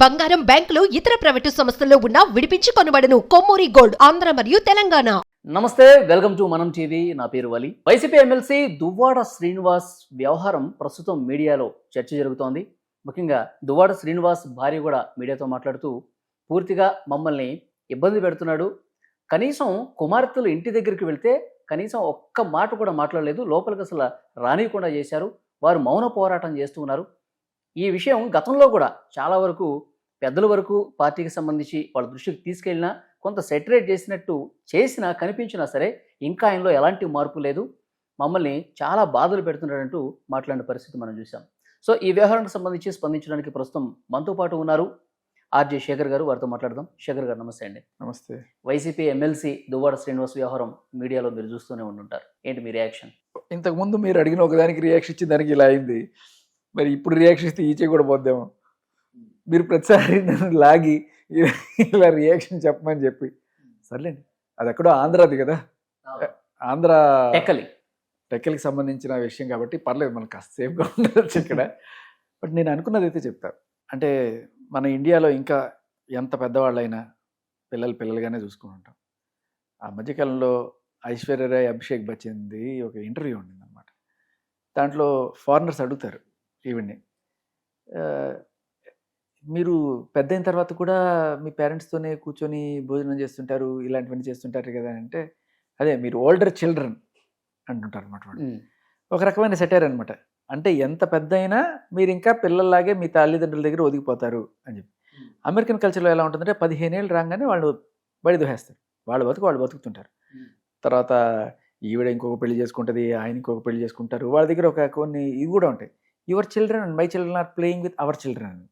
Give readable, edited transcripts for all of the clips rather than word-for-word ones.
బంగారం, బ్యాంకులు, ఇతర ప్రైవేటు సంస్థల్లో ఉన్న విడిపించి కొనబడును. కొమ్మూరి గోల్డ్, ఆంధ్ర మరియు తెలంగాణ. నమస్తే, వెల్కమ్ టు మనం టీవీ. నా పేరు వలి. వైసీపీ ఎమ్మెల్సీ దువ్వాడ శ్రీనివాస్ వ్యవహారం ప్రస్తుతం మీడియాలో చర్చ జరుగుతోంది. ముఖ్యంగా దువ్వాడ శ్రీనివాస్ భార్య కూడా మీడియాతో మాట్లాడుతూ పూర్తిగా మమ్మల్ని ఇబ్బంది పెడుతున్నాడు. కనీసం కుమార్తెలు ఇంటి దగ్గరికి వెళ్తే కనీసం ఒక్క మాట కూడా మాట్లాడలేదు, లోపలికి అసలు రానియకుండా చేశారు. వారు మౌన పోరాటం చేస్తూ ఉన్నారు. ఈ విషయం గతంలో కూడా చాలా వరకు పెద్దల వరకు పార్టీకి సంబంధించి వాళ్ళ దృష్టికి తీసుకెళ్ళినా, కొంత సెటరేట్ చేసినా కనిపించినా సరే ఇంకా ఆయనలో ఎలాంటి మార్పు లేదు, మమ్మల్ని చాలా బాధలు పెడుతున్నాడంటూ మాట్లాడిన పరిస్థితి మనం చూసాం. సో ఈ వ్యవహారానికి సంబంధించి స్పందించడానికి ప్రస్తుతం మనతో పాటు ఉన్నారు ఆర్జే శేఖర్ గారు. వారితో మాట్లాడదాం. శేఖర్ గారు నమస్తే అండి. నమస్తే. వైసీపీ ఎమ్మెల్సీ దువ్వాడ శ్రీనివాస్ వ్యవహారం మీడియాలో మీరు చూస్తూనే ఉంటుంటారు, ఏంటి మీ రియాక్షన్? ఇంతకుముందు మీరు అడిగిన ఒకదానికి రియాక్షన్ ఇచ్చిన దానికి ఇలా అయింది, మరి ఇప్పుడు రియాక్షన్ ఇస్తే ఈచే కూడా పోద్దాము. మీరు ప్రతిసారి నన్ను లాగి ఇలా రియాక్షన్ చెప్పమని చెప్పి సర్లేండి, అది ఎక్కడో ఆంధ్రాది కదా, ఆంధ్ర టెక్కలికి సంబంధించిన విషయం కాబట్టి పర్లేదు, మనకు కాస్త సేఫ్గా ఉండవచ్చు ఇక్కడ. బట్ నేను అనుకున్నది అయితే చెప్తాను. అంటే మన ఇండియాలో ఇంకా ఎంత పెద్దవాళ్ళైనా పిల్లలుగానే చూసుకుని ఉంటాం. ఆ మధ్యకాలంలో ఐశ్వర్యరాయ్, అభిషేక్ బచ్చన్ది ఒక ఇంటర్వ్యూ ఉండింది అనమాట. దాంట్లో ఫారినర్స్ అడుగుతారు ఈవిడ్ని, మీరు పెద్ద అయిన తర్వాత కూడా మీ పేరెంట్స్తోనే కూర్చొని భోజనం చేస్తుంటారు, ఇలాంటివన్నీ చేస్తుంటారు కదా అంటే, అదే మీరు ఓల్డర్ చిల్డ్రన్ అంటుంటారు అనమాట. ఒక రకమైన సెటైర్ అనమాట. అంటే ఎంత పెద్ద అయినా మీరు ఇంకా పిల్లల్లాగే మీ తల్లిదండ్రుల దగ్గర ఒదిగిపోతారు అని చెప్పి. అమెరికన్ కల్చర్లో ఎలా ఉంటుందంటే 15 ఏళ్ళు రాగానే వాళ్ళు బడి దోహేస్తారు, వాళ్ళు బతుకుతుంటారు. తర్వాత ఈవిడ ఇంకొక పెళ్లి చేసుకుంటుంది, ఆయన ఇంకొక పెళ్లి చేసుకుంటారు. వాళ్ళ దగ్గర ఒక కొన్ని ఇవి కూడా ఉంటాయి, your children and my children are playing with our children అని.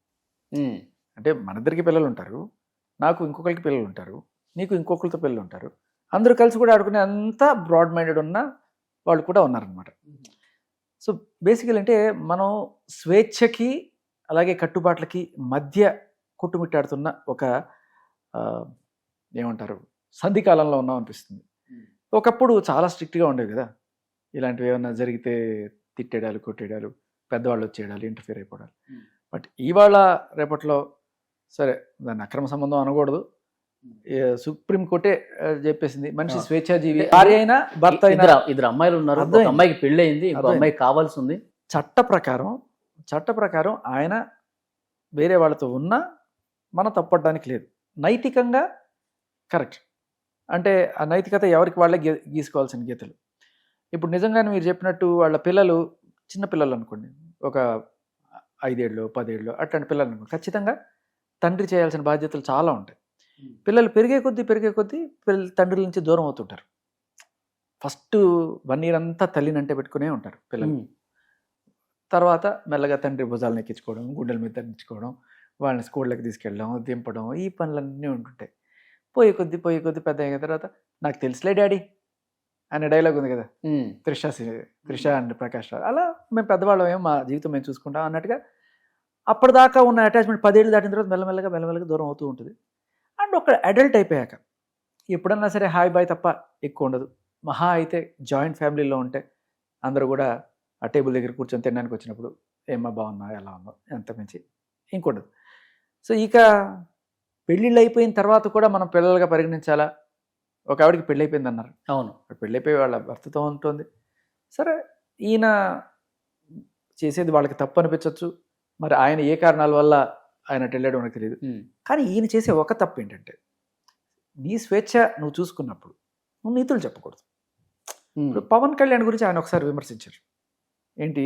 అంటే మనిద్దరికి పిల్లలు ఉంటారు, నాకు ఇంకొకరికి పిల్లలు ఉంటారు, నీకు ఇంకొకరితో పిల్లలు ఉంటారు, అందరూ కలిసి కూడా ఆడుకునే అంతా బ్రాడ్ మైండెడ్ ఉన్న వాళ్ళు కూడా ఉన్నారనమాట. సో బేసికల్ అంటే మనం స్వేచ్ఛకి అలాగే కట్టుబాట్లకి మధ్య కొట్టుమిట్టాడుతున్న ఒక ఏమంటారు సంధికాలంలో ఉన్నాం అనిపిస్తుంది. ఒకప్పుడు చాలా స్ట్రిక్ట్గా ఉండేవి కదా, ఇలాంటివి ఏమైనా జరిగితే తిట్టేడాలు, కొట్టేడాలు, పెద్దవాళ్ళు వచ్చేయడాలు, ఇంటర్ఫియర్ అయిపోవడాలు. బట్ ఇవాళ రేపట్లో సరే దాన్ని అక్రమ సంబంధం అనకూడదు, సుప్రీంకోర్టే చెప్పేసింది మనిషి స్వేచ్ఛాజీవి, భార్య అయినా భర్త అయినా. ఇద్దరు అమ్మాయిలు ఉన్నారు, ఒక అమ్మాయికి పెళ్లి అయింది, ఇంకో అమ్మాయికి కావాల్సి ఉంది. చట్ట ప్రకారం ఆయన వేరే వాళ్ళతో ఉన్నా మనం తప్పడానికి లేదు, నైతికంగా కరెక్ట్. అంటే ఆ నైతికత ఎవరికి వాళ్ళే గీసుకోవాల్సిన గీతలు. ఇప్పుడు నిజంగానే మీరు చెప్పినట్టు వాళ్ళ పిల్లలు చిన్న పిల్లలు అనుకోండి, ఒక 5 ఏళ్ళు 10 ఏళ్ళు అట్లాంటి పిల్లలు అనుకోండి, ఖచ్చితంగా తండ్రి చేయాల్సిన బాధ్యతలు చాలా ఉంటాయి. పిల్లలు పెరిగే కొద్దీ తండ్రుల నుంచి దూరం అవుతుంటారు. ఫస్ట్ 1 year అంతా తల్లిని అంటే పెట్టుకునే ఉంటారు పిల్లలు. తర్వాత మెల్లగా తండ్రి భుజాలను ఎక్కించుకోవడం, గుండెల మీద తగ్గించుకోవడం, వాళ్ళని స్కూళ్ళకి తీసుకెళ్ళడం, దింపడం, ఈ పనులన్నీ ఉంటుంటాయి. పోయే కొద్దీ పెద్ద అయిన తర్వాత నాకు తెలుసులే డాడీ అనే డైలాగ్ ఉంది కదా, త్రిష అండ్ ప్రకాష్ రావు. అలా మేము పెద్దవాళ్ళం, ఏమో మా జీవితం మేము చూసుకుంటాం అన్నట్టుగా అప్పటిదాకా ఉన్న అటాచ్మెంట్ 10 ఏళ్ళు దాటిన తర్వాత మెల్లమెల్లగా దూరం అవుతూ ఉంటుంది. అండ్ ఒక అడల్ట్ అయిపోయాక ఎప్పుడన్నా సరే హాయ్ బాయ్ తప్ప ఎక్కువ ఉండదు. మహా అయితే జాయింట్ ఫ్యామిలీలో ఉంటే అందరూ కూడా ఆ టేబుల్ దగ్గర కూర్చొని తినడానికి వచ్చినప్పుడు ఏమా బాగున్నా, ఎలా ఉన్నా, ఎంత మించి ఇంకొండదు. సో ఇక పెళ్ళిళ్ళు అయిపోయిన తర్వాత కూడా మనం పిల్లలుగా పరిగణించాలా? ఒక ఆవిడకి పెళ్ళి అయిపోయింది అన్నారు, అవును, పెళ్ళైపోయి వాళ్ళ భర్తతో ఉంటుంది. సరే, ఈయన చేసేది వాళ్ళకి తప్పు అనిపించవచ్చు, మరి ఆయన ఏ కారణాల వల్ల ఆయన వెళ్ళడం నాకు తెలియదు. కానీ ఈయన చేసే ఒక తప్పు ఏంటంటే, నీ స్వేచ్ఛ నువ్వు చూసుకున్నప్పుడు నువ్వు నీతులు చెప్పకూడదు. ఇప్పుడు పవన్ కళ్యాణ్ గురించి ఆయన ఒకసారి విమర్శించారు, ఏంటి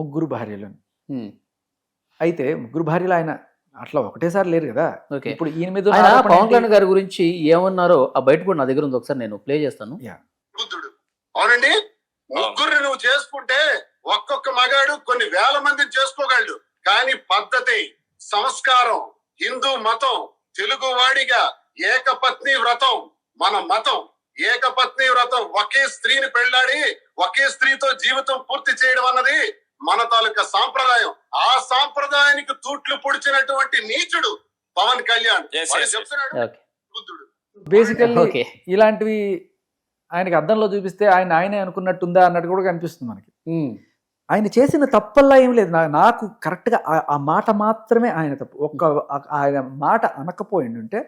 3 భార్యలని. అయితే 3 భార్యలు ఆయన అట్లా ఒకటేసారి లేరు కదా. ఇప్పుడు ఈయన మీద పవన్ కళ్యాణ్ గారి గురించి ఏమన్నారో ఆ బయట కూడా నా దగ్గర ఉంది, ఒకసారి నేను ప్లే చేస్తాను. అవునండి, 3 నువ్వు చేసుకుంటే ఒక్కొక్క మగాడు కొన్ని వేల మందిని చేసుకోగలడు. కానీ పద్ధతి, సంస్కారం, హిందూ మతం, తెలుగు వాడిగా ఏకపత్ని వ్రతం మన మతం. ఏకపత్ని వ్రతం, ఒకే స్త్రీని పెళ్ళాడి ఒకే స్త్రీతో జీవితం పూర్తి చేయడం అన్నది మన తాలూకా సాంప్రదాయం. ఆ సాంప్రదాయానికి తూట్లు పొడిచినటువంటి నీచుడు పవన్ కళ్యాణ్. చెప్తున్నాడు బుద్ధుడు. బేసికల్లీ ఇలాంటివి ఆయనకి అద్దంలో చూపిస్తే ఆయనే అనుకున్నట్టుందా అన్నట్టు కూడా కనిపిస్తుంది మనకి. ఆయన చేసిన తప్పల్లా ఏం లేదు. నాకు కరెక్ట్గా ఆ మాట మాత్రమే ఆయన తప్పు. ఆయన మాట అనకపోయిండుంటే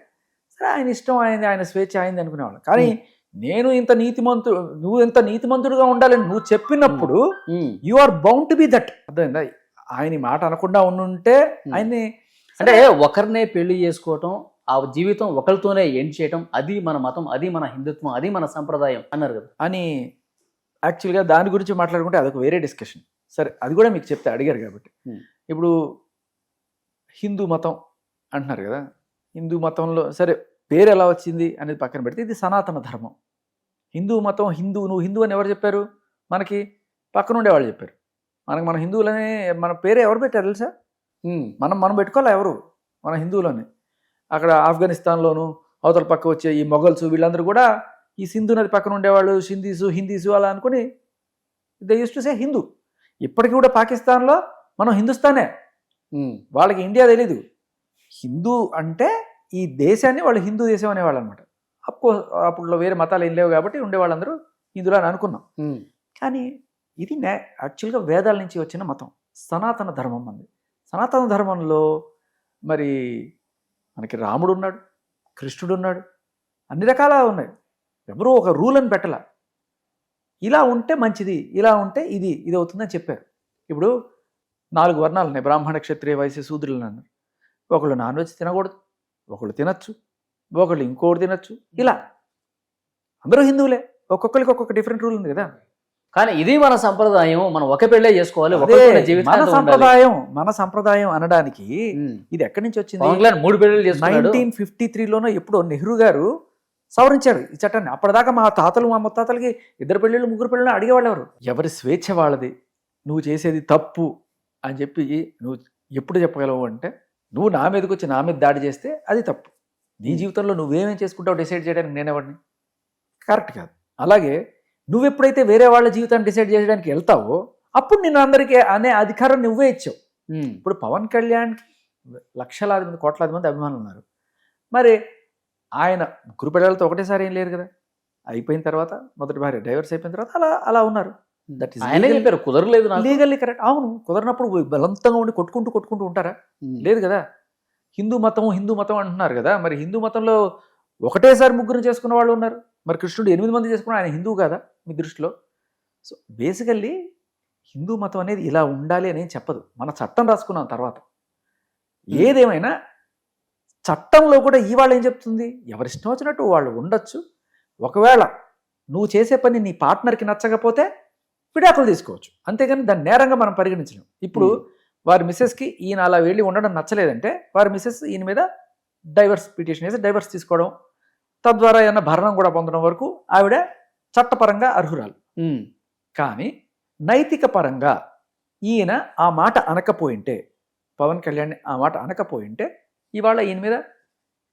సరే, ఆయన ఇష్టం అయింది, ఆయన స్వేచ్ఛ అయింది అనుకునేవాళ్ళం. కానీ నేను ఇంత నువ్వు ఇంత నీతిమంతుడుగా ఉండాలని నువ్వు చెప్పినప్పుడు you are bound to be that. అర్థమైందా? ఆయన ఈ మాట అనకుండా ఉండుంటే ఆయన్ని అంటే ఒకరినే పెళ్లి చేసుకోవటం, ఆ జీవితం ఒకరితోనే ఎండ్ చేయటం, అది మన మతం, అది మన హిందుత్వం, అది మన సంప్రదాయం అన్నారు కదా అని యాక్చువల్గా దాని గురించి మాట్లాడుకుంటే అదొక వేరే డిస్కషన్. సరే, అది కూడా మీకు చెప్తే అడిగారు కాబట్టి. ఇప్పుడు హిందూ మతం అంటున్నారు కదా, హిందూ మతంలో సరే పేరు ఎలా వచ్చింది అనేది పక్కన పెడితే ఇది సనాతన ధర్మం. హిందూ మతం, నువ్వు హిందూ అని ఎవరు చెప్పారు? మనకి పక్కన ఉండేవాళ్ళు చెప్పారు. మన హిందువులని మన పేరు ఎవరు పెట్టారు తెలుసా? మనం పెట్టుకోవాలి ఎవరు? మన హిందువులని. అక్కడ ఆఫ్ఘనిస్తాన్లోను అవతల పక్క వచ్చే ఈ మొఘల్స్ వీళ్ళందరూ కూడా ఈ సింధు నది పక్కన ఉండేవాళ్ళు హిందీసు అలా అనుకుని they use to say Hindu. ఇప్పటికీ కూడా పాకిస్తాన్లో మనం హిందుస్థానే, వాళ్ళకి ఇండియా తెలీదు. హిందూ అంటే ఈ దేశాన్ని వాళ్ళు హిందూ దేశం అనేవాళ్ళు అనమాట. అప్పుడు వేరే మతాలు ఏం లేవు కాబట్టి ఉండేవాళ్ళందరూ హిందువులు అని అనుకున్నాం. కానీ ఇది యాక్చువల్గా వేదాల నుంచి వచ్చిన మతం, సనాతన ధర్మం అంది. సనాతన ధర్మంలో మరి మనకి రాముడు ఉన్నాడు, కృష్ణుడు ఉన్నాడు, అన్ని రకాల ఉన్నాయి. ఎవరూ ఒక రూల్ అని పెట్టాల. ఇలా ఉంటే మంచిది, ఇలా ఉంటే ఇది అవుతుందని చెప్పారు. ఇప్పుడు 4 వర్ణాలు ఉన్నాయి, బ్రాహ్మణ, క్షత్రియ, వైశ్య, శూద్రులు అన్నారు. ఒకళ్ళు నాన్ వెజ్ తినకూడదు, ఒకళ్ళు తినచ్చు, ఒకళ్ళు ఇంకోటి తినచ్చు. ఇలా అందరూ హిందువులే, ఒక్కొక్కరికి ఒక్కొక్క డిఫరెంట్ రూల్ ఉంది కదా. కానీ ఇది మన సంప్రదాయం, మనం ఒక పెళ్ళే చేసుకోవాలి, మన సంప్రదాయం అనడానికి ఇది ఎక్కడి నుంచి వచ్చింది? 3 పెళ్ళిళ్ళు చేసుకున్నాడు. 1953లోనో ఎప్పుడో నెహ్రూ గారు సవరించారు ఈ చట్టాన్ని. అప్పటిదాకా మా తాతలు మా ముత్తాతలకి 2 పెళ్ళిళ్ళు 3 పెళ్ళిళ్ళు అడిగేవాళ్ళు ఎవరు? ఎవరి స్వేచ్ఛ వాళ్ళది, నువ్వు చేసేది తప్పు అని చెప్పి నువ్వు ఎప్పుడు చెప్పగలవు అంటే, నువ్వు నా మీదకి వచ్చి నా మీద దాడి చేస్తే అది తప్పు. నీ జీవితంలో నువ్వేమేం చేసుకుంటావు డిసైడ్ చేయడానికి నేనెవరిని? కరెక్ట్ కాదు. అలాగే నువ్వు ఎప్పుడైతే వేరే వాళ్ళ జీవితాన్ని డిసైడ్ చేయడానికి వెళ్తావో అప్పుడు నిన్ను అందరికీ అనే అధికారం నువ్వే ఇచ్చావు. ఇప్పుడు పవన్ కళ్యాణ్కి లక్షలాది మంది, కోట్లాది మంది అభిమానులు ఉన్నారు. మరి ఆయన ముగ్గురు పిల్లలతో ఒకటేసారి ఏం లేరు కదా. అయిపోయిన తర్వాత మొదటి భార్య డైవర్స్ అయిపోయిన తర్వాత అలా ఉన్నారు. దట్ ఈస్ కుదరలేదు, లీగల్లీ కరెక్ట్. అవును, కుదరినప్పుడు బలవంతంగా ఉండి కొట్టుకుంటూ ఉంటారా? లేదు కదా. హిందూ మతం అంటున్నారు కదా. మరి హిందూ మతంలో ఒకటేసారి ముగ్గురు చేసుకున్న వాళ్ళు ఉన్నారు. మరి కృష్ణుడు 8 మంది చేసుకున్న ఆయన హిందూ కాదా మీ దృష్టిలో? సో బేసికల్లీ హిందూ మతం అనేది ఇలా ఉండాలి అని చెప్పదు. మన చట్టం రాసుకున్నాం తర్వాత. ఏదేమైనా చట్టంలో కూడా ఇవాళ ఏం చెప్తుంది? ఎవరిష్టం వచ్చినట్టు వాళ్ళు ఉండొచ్చు. ఒకవేళ నువ్వు చేసే పని నీ పార్ట్నర్కి నచ్చకపోతే విడాకులు తీసుకోవచ్చు, అంతేగాని దాన్ని నేరంగా మనం పరిగణించలేం. ఇప్పుడు వారి మిస్సెస్కి ఈయన అలా వెళ్ళి ఉండడం నచ్చలేదంటే వారి మిస్సెస్ ఈయన మీద డైవర్స్ పిటిషన్ వేసి డైవర్స్ తీసుకోవడం, తద్వారా ఏమన్నా భరణం కూడా పొందడం వరకు ఆవిడ చట్టపరంగా అర్హురాలు. కానీ నైతిక పరంగా ఈయన ఆ మాట అనకపోయింటే, పవన్ కళ్యాణ్ ఆ మాట అనకపోయింటే ఇవాళ ఈయన మీద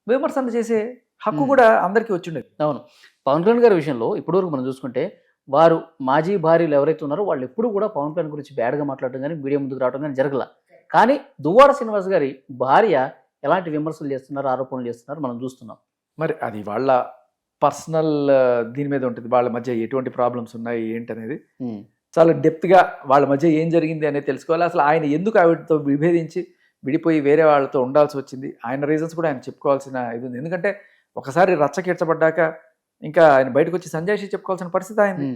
విమర్శన చేసే హక్కు కూడా అందరికీ వచ్చిండేది. అవును, పవన్ కళ్యాణ్ గారి విషయంలో ఇప్పటివరకు మనం చూసుకుంటే వారు మాజీ భార్యలు ఎవరైతే ఉన్నారో వాళ్ళు ఎప్పుడు కూడా పవన్ కళ్యాణ్ గురించి బ్యాడ్గా మాట్లాడటం కానీ మీడియా ముందుకు రావడం కానీ జరగల. కానీ దువ్వాడ శ్రీనివాస్ గారి భార్య ఎలాంటి విమర్శలు చేస్తున్నారు, ఆరోపణలు చేస్తున్నారు మనం చూస్తున్నాం. మరి అది వాళ్ళ పర్సనల్ దీని మీద ఉంటుంది. వాళ్ళ మధ్య ఎటువంటి ప్రాబ్లమ్స్ ఉన్నాయి ఏంటనేది చాలా డెప్త్గా వాళ్ళ మధ్య ఏం జరిగింది అనేది తెలుసుకోవాలి. అసలు ఆయన ఎందుకు ఆవిడతో విభేదించి విడిపోయి వేరే వాళ్ళతో ఉండాల్సి వచ్చింది, ఆయన రీజన్స్ కూడా ఆయన చెప్పుకోవాల్సిన ఇది ఉంది. ఎందుకంటే ఒకసారి రచ్చకీడ్చబడ్డాక ఇంకా ఆయన బయటకు వచ్చి సంజయ్ చెప్పుకోవాల్సిన పరిస్థితి అయింది.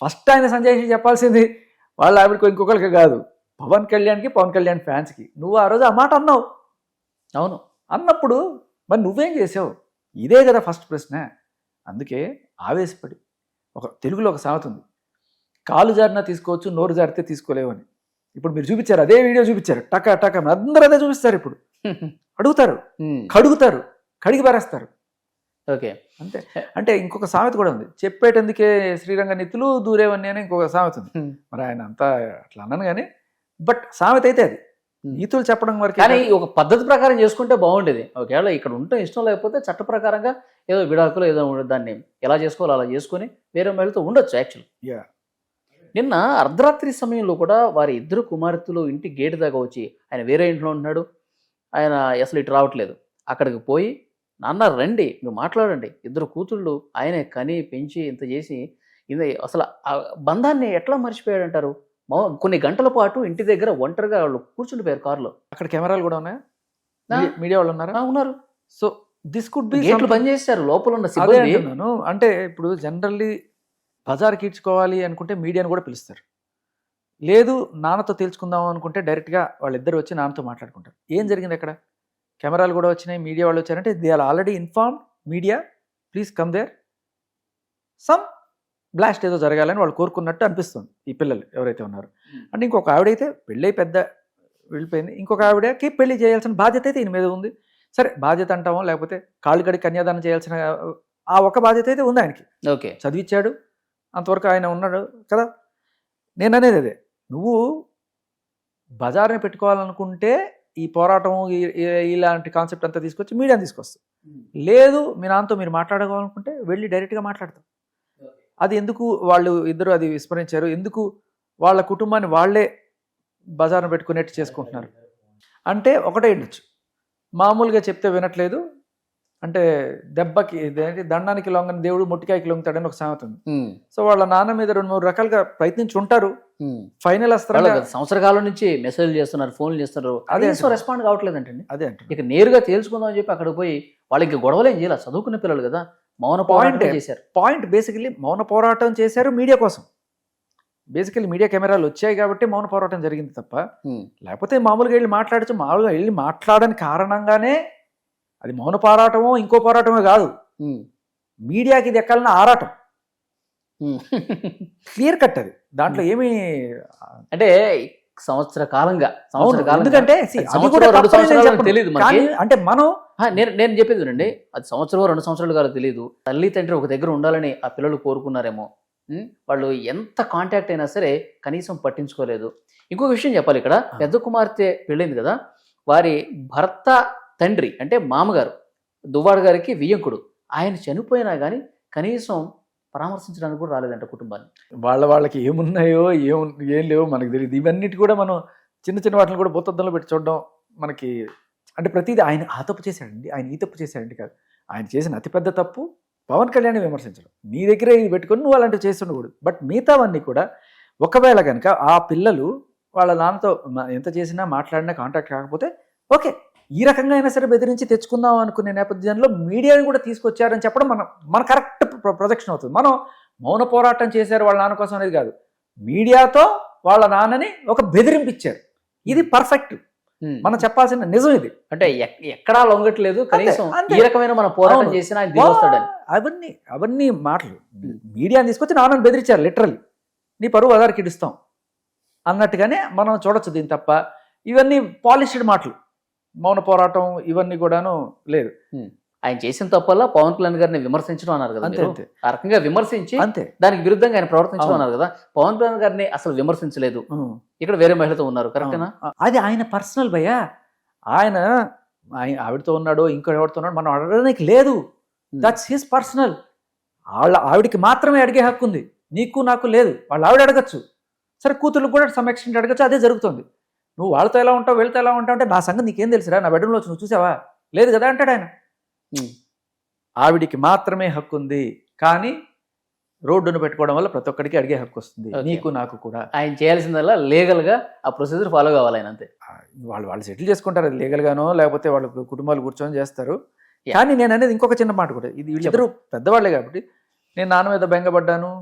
ఫస్ట్ ఆయన సంజయ్ చెప్పాల్సింది వాళ్ళ ఆవిడకు ఇంకొకరికి కాదు, పవన్ కళ్యాణ్కి, పవన్ కళ్యాణ్ ఫ్యాన్స్కి. నువ్వు ఆ రోజు ఆ మాట అన్నావు. అవును, అన్నప్పుడు మరి నువ్వేం చేసావు? ఇదే కదా ఫస్ట్ ప్రశ్న. అందుకే ఆవేశపడి తెలుగులో ఒక సామెత ఉంది, కాలు జారినా తీసుకోవచ్చు, నోరు జారితే తీసుకోలేవు అని. ఇప్పుడు మీరు చూపించారు, అదే వీడియో చూపించారు, టక అందరూ అదే చూపిస్తారు. ఇప్పుడు అడుగుతారు, కడుగుతారు, కడిగి పారేస్తారు. ఓకే, అంతే. అంటే ఇంకొక సామెత కూడా ఉంది, చెప్పేటందుకే శ్రీరంగ నిత్తులు దూరేవన్నీ అని ఇంకొక సామెత ఉంది. మరి ఆయన అంతా అట్లా అన్నాను కానీ, బట్ సామెత అయితే అది నీతులు చెప్పడం వరకు. కానీ ఒక పద్ధతి ప్రకారం చేసుకుంటే బాగుండేది. ఒకవేళ ఇక్కడ ఉంటే ఇష్టం లేకపోతే చట్ట ప్రకారంగా ఏదో విడాకులు ఏదో దాన్ని ఎలా చేసుకోవాలో అలా చేసుకొని వేరే మహిళతో ఉండొచ్చు. యాక్చువల్ నిన్న అర్ధరాత్రి సమయంలో కూడా వారి 2 కుమార్తెలు ఇంటి గేటు దాకా వచ్చి, ఆయన వేరే ఇంట్లో ఉంటున్నాడు, ఆయన అసలు ఇటు రావట్లేదు, అక్కడికి పోయి నాన్న రండి నువ్వు మాట్లాడండి, 2 కూతుళ్ళు ఆయనే కని పెంచి ఇంత చేసి అసలు ఆ బంధాన్ని ఎట్లా మర్చిపోయాడంటారు? కొన్ని గంటల పాటు ఇంటి దగ్గర ఒంటరిగా వాళ్ళు కూర్చుండిపోయారు కారులో. అక్కడ కెమెరాలు కూడా ఉన్నాయా? ఆ. మీడియా వాళ్ళు ఉన్నారా? ఉన్నారు. సో దిస్ కుడ్ బి గేట్లు బంద్ చేశారు, లోపల ఉన్న అదే సిబ్బంది. అంటున్నాను. అంటే ఇప్పుడు జనరల్లీ బజార్కి ఈడ్చుకోవాలి అనుకుంటే మీడియాని కూడా పిలుస్తారు. లేదు నాన్నతో తేల్చుకుందాం అనుకుంటే డైరెక్ట్గా వాళ్ళిద్దరు వచ్చి నాన్నతో మాట్లాడుకుంటారు. ఏం జరిగింది అక్కడ? కెమెరాలు కూడా వచ్చినాయి, మీడియా వాళ్ళు వచ్చారంటే they are already inform media, please come there, some blast ఏదో జరగాలని వాళ్ళు కోరుకున్నట్టు అనిపిస్తుంది ఈ పిల్లలు ఎవరైతే ఉన్నారో. అంటే ఇంకొక ఆవిడైతే పెళ్ళై పెద్ద వెళ్ళిపోయింది, ఇంకొక ఆవిడకి పెళ్లి చేయాల్సిన బాధ్యత అయితే ఈయన మీద ఉంది. సరే బాధ్యత అంటామో లేకపోతే కాళ్ళు కడిగి కన్యాదానం చేయాల్సిన ఆ ఒక బాధ్యత అయితే ఉంది ఆయనకి. ఓకే, చదివించాడు, అంతవరకు ఆయన ఉన్నాడు కదా. నేను అనేది అదే, నువ్వు బజార్ని పెట్టుకోవాలనుకుంటే ఈ పోరాటం ఇలాంటి కాన్సెప్ట్ అంతా తీసుకొచ్చి మీడియాని తీసుకొస్తాం. లేదు మీ నాన్నతో మీరు మాట్లాడుకోవాలనుకుంటే వెళ్ళి డైరెక్ట్గా మాట్లాడతాం. అది ఎందుకు వాళ్ళు ఇద్దరు అది విస్మరించారు? ఎందుకు వాళ్ళ కుటుంబాన్ని వాళ్ళే బజార్ను పెట్టుకునేట్టు చేసుకుంటున్నారు? అంటే ఒకటే ఉండొచ్చు, మామూలుగా చెప్తే వినట్లేదు, అంటే దెబ్బకి దండానికి లొంగని దేవుడు మొట్టికాయకి లొంగుతాడని ఒక సామెత ఉంది. సో వాళ్ళ నాన్న మీద 2-3 రకాలుగా ప్రయత్నించి ఉంటారు. ఫైనల్ వస్తారు. సంవత్సర కాలం నుంచి మెసేజ్ చేస్తున్నారు, ఫోన్లు చేస్తున్నారు, అదే రెస్పాండ్ కావట్లేదంటండి. అదే అంటే ఇక నేరుగా తేల్చుకుందాం అని చెప్పి అక్కడ పోయి వాళ్ళకి గొడవలు ఏం చేయాలి, చదువుకున్న పిల్లలు కదా, మౌన పోరాటం చేశారు. పాయింట్ బేసికలీ మౌన పోరాటం చేశారు మీడియా కోసం. బేసికలీ మీడియా కెమెరాలు వచ్చాయి కాబట్టి మౌన పోరాటం జరిగింది తప్ప లేకపోతే మామూలుగా వెళ్ళి మాట్లాడచ్చు. మామూలుగా వెళ్ళి మాట్లాడని కారణంగానే అది మౌన పోరాటమో ఇంకో పోరాటమో కాదు, మీడియాకి ఇది ఎక్కాలన్న ఆరాటం. క్లియర్ కట్ అది, దాంట్లో ఏమి అంటే సంవత్సర కాలంగా ఎందుకంటే తెలియదు అంటే మనం నేను చెప్పేది అండి, అది సంవత్సరం 2 సంవత్సరాలు కాదు తెలియదు. తల్లి తండ్రి ఒక దగ్గర ఉండాలని ఆ పిల్లలు కోరుకున్నారేమో, వాళ్ళు ఎంత కాంటాక్ట్ అయినా సరే కనీసం పట్టించుకోలేదు. ఇంకొక విషయం చెప్పాలి, ఇక్కడ పెద్ద కుమార్తె పెళ్ళింది కదా, వారి భర్త తండ్రి అంటే మామగారు దువ్వాడ గారికి వియ్యంకుడు, ఆయన చనిపోయినా కానీ కనీసం పరామర్శించడానికి కూడా రాలేదంట కుటుంబాన్ని. వాళ్ళకి ఏమున్నాయో ఏం లేవో మనకు తెలియదు. ఇవన్నిటి కూడా మనం చిన్న చిన్న వాటిని కూడా భూతద్దంలో పెట్టి చూడడం మనకి, అంటే ప్రతిదీ ఆయన ఆ తప్పు చేశాడండి, ఆయన ఈ తప్పు చేశాడండి కాదు. ఆయన చేసిన అతిపెద్ద తప్పు పవన్ కళ్యాణ్ విమర్శించడం. నీ దగ్గర ఇది పెట్టుకొని నువ్వు అలాంటివి చేస్తుండకూడదు. బట్ మిగతావన్నీ కూడా ఒకవేళ కనుక ఆ పిల్లలు వాళ్ళ నాన్నతో ఎంత చేసినా మాట్లాడినా కాంటాక్ట్ కాకపోతే ఓకే, ఈ రకంగా అయినా సరే బెదిరించి తెచ్చుకుందాం అనుకునే నేపథ్యంలో మీడియాని కూడా తీసుకొచ్చారని చెప్పడం మన కరెక్ట్ ప్రొజెక్షన్ అవుతుంది. మనం మౌన పోరాటం చేశారు వాళ్ళ నాన్న కోసం అనేది కాదు, మీడియాతో వాళ్ళ నాన్నని ఒక బెదిరింపిచ్చారు. ఇది పర్ఫెక్ట్, మనం చెప్పాల్సిన నిజం ఇది. అంటే ఎక్కడా లొంగట్లేదు, కనీసం ఈ రకమైన మన పోరాటం చేసినా అవన్నీ మాటలు మీడియాని తీసుకొచ్చి నాన్నని బెదిరించారు. లిటరల్లీ నీ పరువు అదారికి ఇడుస్తాం అన్నట్టుగానే మనం చూడొచ్చు. దీని తప్ప ఇవన్నీ పాలిష్డ్ మాటలు, మౌన పోరాటం ఇవన్నీ కూడాను లేదు. ఆయన చేసిన తప్పల్లా పవన్ కళ్యాణ్ గారిని విమర్శించడం అన్నారు కదా, అంతే ఆ రకంగా విమర్శించి అంతే దానికి విరుద్ధంగా ఆయన ప్రవర్తించడం అన్నారు కదా. పవన్ కళ్యాణ్ గారిని అసలు విమర్శించలేదు, ఇక్కడ వేరే మహిళతో ఉన్నారు, కరెక్టేనా? అది ఆయన పర్సనల్ భయ్యా, ఆయన ఆవిడతో ఉన్నాడో ఇంకో ఎవరితో ఉన్నాడో మనం అడగడానికి లేదు. That's his personal. ఆవిడికి మాత్రమే అడిగే హక్కు ఉంది, నీకు నాకు లేదు. వాళ్ళు ఆవిడ అడగచ్చు, సరే కూతుర్లకు కూడా సమ్ ఎక్స్టెంట్ అడగచ్చు. అదే జరుగుతుంది. నువ్వు వాళ్ళతో ఎలా ఉంటావు వీళ్ళతో ఎలా ఉంటావు అంటే నా సంగతి నీకేం తెలుసురా, నా బెడ్రూమ్లో వచ్చి నువ్వు చూసావా, లేదు కదా అంటాడు ఆయన. ఆవిడికి మాత్రమే హక్కు ఉంది, కానీ రోడ్డును పెట్టుకోవడం వల్ల ప్రతి ఒక్కడికి అడిగే హక్కు వస్తుంది, నీకు నాకు కూడా. ఆయన చేయాల్సిందల్లా లీగల్ గా ఆ ప్రొసీజర్ ఫాలో కావాలి ఆయన, అంతే. వాళ్ళు సెటిల్ చేసుకుంటారు, అది లీగల్ గానో లేకపోతే వాళ్ళ కుటుంబాలు కూర్చొని చేస్తారు. కానీ నేను అనేది ఇంకొక చిన్న మాట కూడా, ఇది వీళ్ళిద్దరూ పెద్దవాళ్లే కాబట్టి నేను నాన్న మీద బెంగపడ్డాను,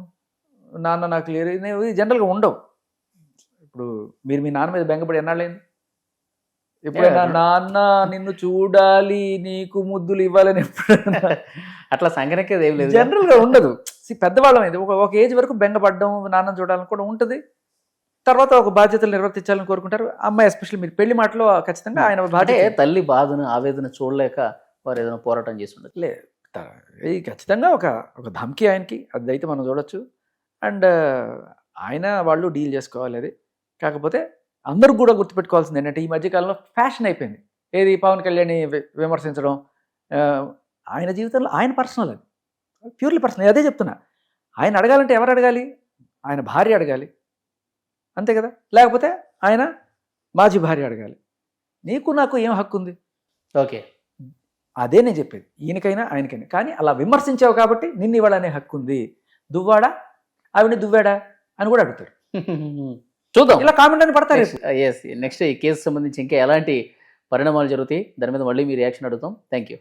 నాన్న నాకు లేరు, ఇవి జనరల్గా ఉండవు. ఇప్పుడు మీరు మీ నాన్న మీద బెంగపడి ఎన్నాళ్ళైంది? ఎప్పుడైనా నాన్న నిన్ను చూడాలి నీకు ముద్దులు ఇవ్వాలని ఎప్పుడైనా అట్లా సంగనకేది ఏం లేదు, జనరల్ గా ఉండదు. పెద్దవాళ్ళం అయితే ఒక ఏజ్ వరకు బెంగపడ్డం, నాన్న చూడాలని కూడా ఉంటుంది. తర్వాత ఒక బాధ్యతలు నిర్వర్తించాలని కోరుకుంటారు. అమ్మాయి ఎస్పెషల్లీ మీరు పెళ్లి మాటలో ఖచ్చితంగా ఆయన బాధ్యత. తల్లి బాధను ఆవేదన చూడలేక వారు ఏదైనా పోరాటం చేసి ఉండదు. ఖచ్చితంగా ఒక ధమ్కి ఆయనకి, అది అయితే మనం చూడొచ్చు. అండ్ ఆయన వాళ్ళు డీల్ చేసుకోవాలి. అది కాకపోతే అందరూ కూడా గుర్తుపెట్టుకోవాల్సింది ఏంటంటే ఈ మధ్యకాలంలో ఫ్యాషన్ అయిపోయింది ఏది పవన్ కళ్యాణ్ విమర్శించడం. ఆయన జీవితంలో ఆయన పర్సనల్, అది ప్యూర్లీ పర్సనల్. అదే చెప్తున్నా, ఆయన అడగాలంటే ఎవరు అడగాలి? ఆయన భార్య అడగాలి, అంతే కదా. లేకపోతే ఆయన మాజీ భార్య అడగాలి. నీకు నాకు ఏం హక్కు ఉంది? ఓకే, అదే నేను చెప్పేది, ఈయనకైనా ఆయనకైనా. కానీ అలా విమర్శించావు కాబట్టి నిన్ను ఇవ్వాలనే హక్కు ఉంది. దువ్వాడా ఆవిడని దువ్వాడా అని కూడా అడుగుతారు. చూద్దాం ఇలా కామెంట్ అని పడతారు. నెక్స్ట్ ఈ కేసు సంబంధించి ఇంకా ఎలాంటి పరిణామాలు జరుగుతాయి దాని మీద మళ్ళీ మీ రియాక్షన్ అడుగుతాం. Thank you.